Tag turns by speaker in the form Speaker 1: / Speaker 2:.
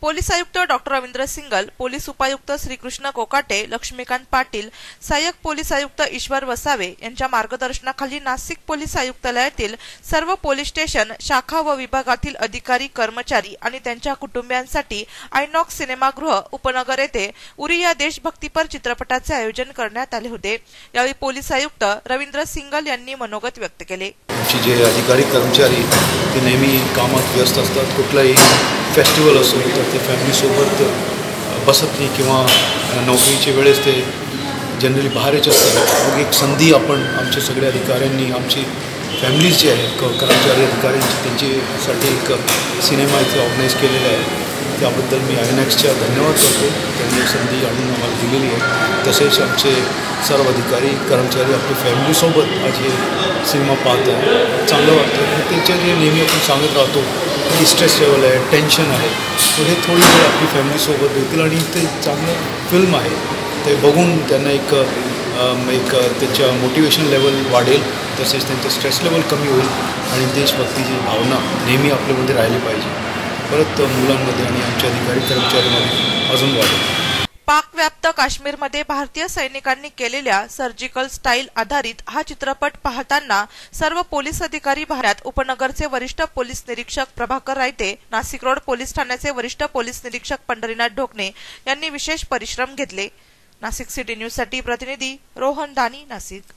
Speaker 1: Police आयुक्त doctor Ravindra single, police उपायुक्त श्रीकृष्ण कोकाटे, लक्ष्मीकांत पाटील, सहाय्यक पोलीस आयुक्त ईश्वर वसावे यांच्या मार्गदर्शनाखाली नाशिक पोलीस आयुक्तालयातील सर्व पोलीस स्टेशन, शाखा व विभागातील अधिकारी, कर्मचारी आणि त्यांच्या कुटुंबियांसाठी आयनॉक्स सिनेमागृह उपनगर येथे उरी या देशभक्तीपर चित्रपटाचे आयोजन करण्यात आले होते। यावेळी पोलीस आयुक्त रवींद्र सिंगल यांनी मनोगत व्यक्त केले।
Speaker 2: जे अधिकारी कर्मचारी ते नेहमी कामात व्यस्त असतात, कुठलाही फेस्टिवल असो तर ते फॅमिलीसोबत बसत नाही किंवा नोकरीच्या वेळेस ते जनरली बाहेरच असतात। मग एक संधी आपण आमच्या सगळ्या अधिकाऱ्यांनी आमची फॅमिलीज जे आहे कर्मचारी अधिकाऱ्यांची त्यांच्यासाठी एक सिनेमा इथे ऑर्गनाईज केलेला आहे। त्याबद्दल मी आयनॉक्सचा धन्यवाद करतो, त्यांनी संधी आणून आम्हाला दिलेली आहे। तसेच आमचे सर्व अधिकारी कर्मचारी आपली फॅमिलीसोबत आज हे सिनेमा पाहत आहे, चांगलं वाटतं। त्याच्या जे नेहमी आपण सांगत राहतो की स्ट्रेस लेवल आहे, टेन्शन आहे, तर हे थोडी वेळ आपली फॅमिलीसोबत देतील आणि ते चांगलं फिल्म आहे, ते बघून त्यांना एक त्याच्या मोटिवेशन लेवल वाढेल, तसेच त्यांचं स्ट्रेस लेवल कमी होईल आणि देशभक्तीची भावना नेहमी आपल्यामध्ये राहिली पाहिजे। परत मुलांमध्ये आणि आमच्या अधिकारी कर्मचाऱ्यांमध्ये अजून वाढेल।
Speaker 1: पाक व्याप्त काश्मीरमध्ये भारतीय सैनिकांनी केलेल्या सर्जिकल स्टाईल आधारित हा चित्रपट पाहताना सर्व पोलीस अधिकारी भारत उपनगरचे वरिष्ठ पोलीस निरीक्षक प्रभाकर रायते, नाशिक रोड पोलीस ठाण्याचे वरिष्ठ पोलीस निरीक्षक पंढरीनाथ ढोकणे यांनी विशेष परिश्रम घेतले। नाशिक सिटी न्यूज साठी प्रतिनिधी रोहन दानी, नाशिक।